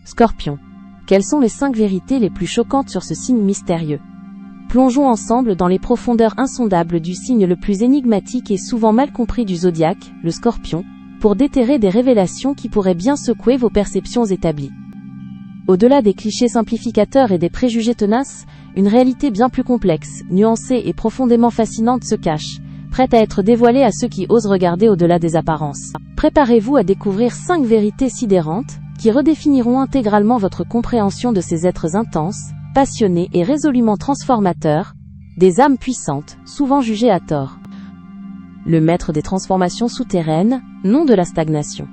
Scorpion. Quelles sont les 5 vérités les plus choquantes sur ce signe mystérieux? Plongeons ensemble dans les profondeurs insondables du signe le plus énigmatique et souvent mal compris du zodiaque, le Scorpion, pour déterrer des révélations qui pourraient bien secouer vos perceptions établies. Au-delà des clichés simplificateurs et des préjugés tenaces, une réalité bien plus complexe, nuancée et profondément fascinante se cache, prête à être dévoilée à ceux qui osent regarder au-delà des apparences. Préparez-vous à découvrir 5 vérités sidérantes, qui redéfiniront intégralement votre compréhension de ces êtres intenses, passionnés et résolument transformateurs, des âmes puissantes, souvent jugées à tort. Le maître des transformations souterraines, nom de la stagnation.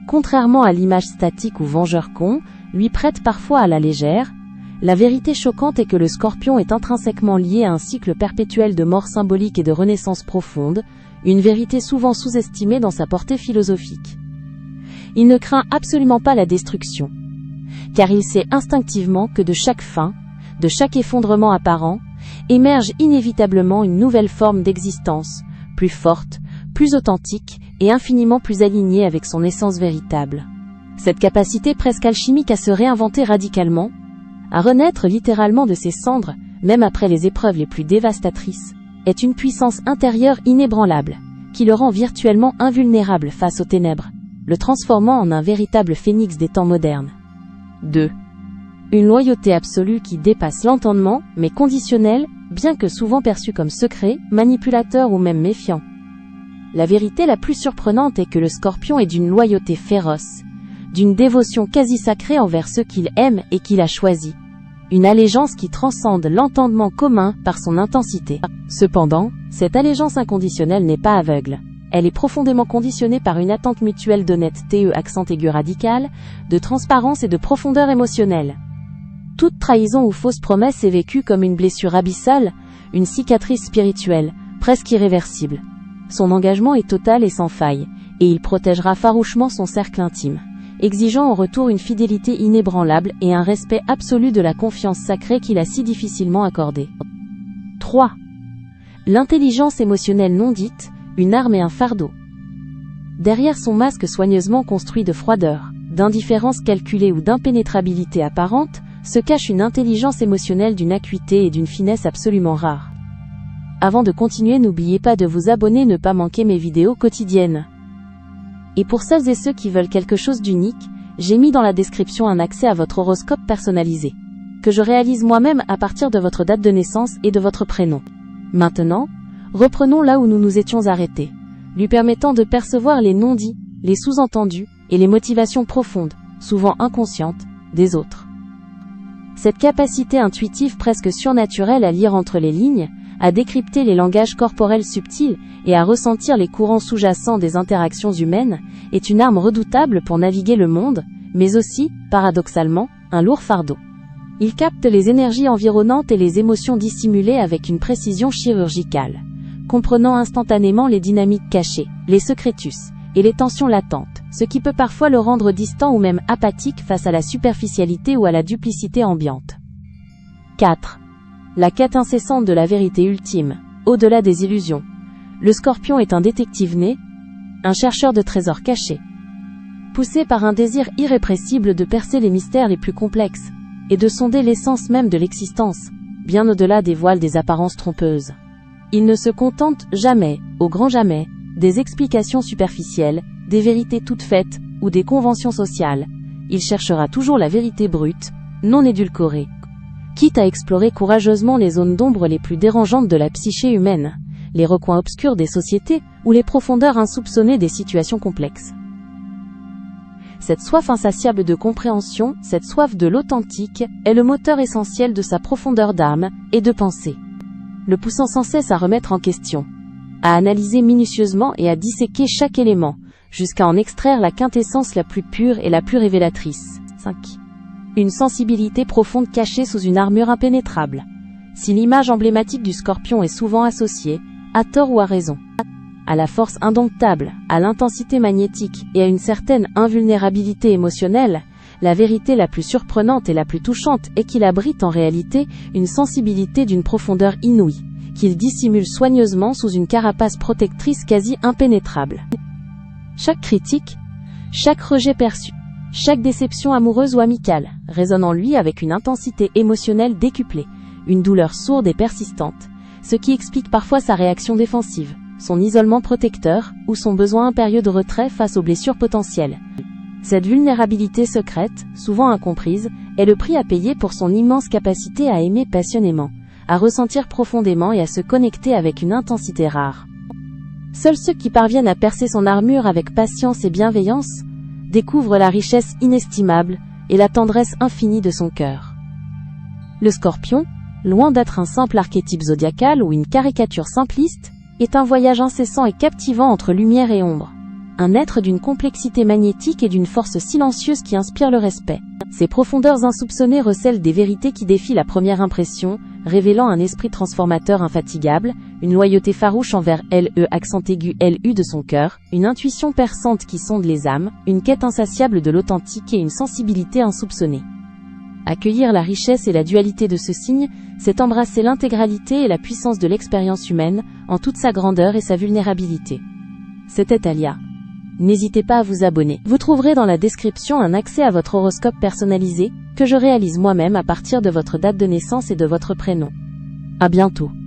Contrairement à l'image statique ou vengeur con, lui prête parfois à la légère, la vérité choquante est que le Scorpion est intrinsèquement lié à un cycle perpétuel de mort symbolique et de renaissance profonde, une vérité souvent sous-estimée dans sa portée philosophique. Il ne craint absolument pas la destruction, car il sait instinctivement que de chaque fin, de chaque effondrement apparent, émerge inévitablement une nouvelle forme d'existence, plus forte, plus authentique et infiniment plus alignée avec son essence véritable. Cette capacité presque alchimique à se réinventer radicalement, à renaître littéralement de ses cendres, même après les épreuves les plus dévastatrices, est une puissance intérieure inébranlable, qui le rend virtuellement invulnérable face aux ténèbres, le transformant en un véritable phénix des temps modernes. 2. Une loyauté absolue qui dépasse l'entendement, mais conditionnelle, bien que souvent perçue comme secret, manipulateur ou même méfiant. La vérité la plus surprenante est que le Scorpion est d'une loyauté féroce, d'une dévotion quasi sacrée envers ceux qu'il aime et qu'il a choisis. Une allégeance qui transcende l'entendement commun par son intensité. Cependant, cette allégeance inconditionnelle n'est pas aveugle. Elle est profondément conditionnée par une attente mutuelle d'honnêteté accent aigu radical, de transparence et de profondeur émotionnelle. Toute trahison ou fausse promesse est vécue comme une blessure abyssale, une cicatrice spirituelle, presque irréversible. Son engagement est total et sans faille, et il protégera farouchement son cercle intime, exigeant en retour une fidélité inébranlable et un respect absolu de la confiance sacrée qu'il a si difficilement accordée. 3. L'intelligence émotionnelle non dite, une arme et un fardeau. Derrière son masque soigneusement construit de froideur, d'indifférence calculée ou d'impénétrabilité apparente, se cache une intelligence émotionnelle d'une acuité et d'une finesse absolument rares. Avant de continuer, n'oubliez pas de vous abonner, ne pas manquer mes vidéos quotidiennes. Et pour celles et ceux qui veulent quelque chose d'unique, j'ai mis dans la description un accès à votre horoscope personnalisé, que je réalise moi-même à partir de votre date de naissance et de votre prénom. Maintenant, reprenons là où nous nous étions arrêtés, lui permettant de percevoir les non-dits, les sous-entendus et les motivations profondes, souvent inconscientes, des autres. Cette capacité intuitive presque surnaturelle à lire entre les lignes, à décrypter les langages corporels subtils et à ressentir les courants sous-jacents des interactions humaines, est une arme redoutable pour naviguer le monde, mais aussi, paradoxalement, un lourd fardeau. Il capte les énergies environnantes et les émotions dissimulées avec une précision chirurgicale, comprenant instantanément les dynamiques cachées, les secretus, et les tensions latentes, ce qui peut parfois le rendre distant ou même apathique face à la superficialité ou à la duplicité ambiante. 4. La quête incessante de la vérité ultime, au-delà des illusions. Le Scorpion est un détective né, un chercheur de trésors cachés, poussé par un désir irrépressible de percer les mystères les plus complexes, et de sonder l'essence même de l'existence, bien au-delà des voiles des apparences trompeuses. Il ne se contente jamais, au grand jamais, des explications superficielles, des vérités toutes faites, ou des conventions sociales. Il cherchera toujours la vérité brute, non édulcorée, quitte à explorer courageusement les zones d'ombre les plus dérangeantes de la psyché humaine, les recoins obscurs des sociétés, ou les profondeurs insoupçonnées des situations complexes. Cette soif insatiable de compréhension, cette soif de l'authentique, est le moteur essentiel de sa profondeur d'âme et de pensée, le poussant sans cesse à remettre en question, à analyser minutieusement et à disséquer chaque élément, jusqu'à en extraire la quintessence la plus pure et la plus révélatrice. 5. Une sensibilité profonde cachée sous une armure impénétrable. Si l'image emblématique du Scorpion est souvent associée, à tort ou à raison, à la force indomptable, à l'intensité magnétique et à une certaine invulnérabilité émotionnelle, la vérité la plus surprenante et la plus touchante est qu'il abrite en réalité une sensibilité d'une profondeur inouïe, qu'il dissimule soigneusement sous une carapace protectrice quasi impénétrable. Chaque critique, chaque rejet perçu, Chaque déception amoureuse ou amicale résonne en lui avec une intensité émotionnelle décuplée, une douleur sourde et persistante, ce qui explique parfois sa réaction défensive, son isolement protecteur ou son besoin impérieux de retrait face aux blessures potentielles. Cette vulnérabilité secrète, souvent incomprise, est le prix à payer pour son immense capacité à aimer passionnément, à ressentir profondément et à se connecter avec une intensité rare. Seuls ceux qui parviennent à percer son armure avec patience et bienveillance découvrent la richesse inestimable et la tendresse infinie de son cœur. Le Scorpion, loin d'être un simple archétype zodiacal ou une caricature simpliste, est un voyage incessant et captivant entre lumière et ombre. Un être d'une complexité magnétique et d'une force silencieuse qui inspire le respect. Ses profondeurs insoupçonnées recèlent des vérités qui défient la première impression, révélant un esprit transformateur infatigable, une loyauté farouche envers le accent aigu LU de son cœur, une intuition perçante qui sonde les âmes, une quête insatiable de l'authentique et une sensibilité insoupçonnée. Accueillir la richesse et la dualité de ce signe, c'est embrasser l'intégralité et la puissance de l'expérience humaine, en toute sa grandeur et sa vulnérabilité. C'était Alia. N'hésitez pas à vous abonner. Vous trouverez dans la description un accès à votre horoscope personnalisé, que je réalise moi-même à partir de votre date de naissance et de votre prénom. À bientôt.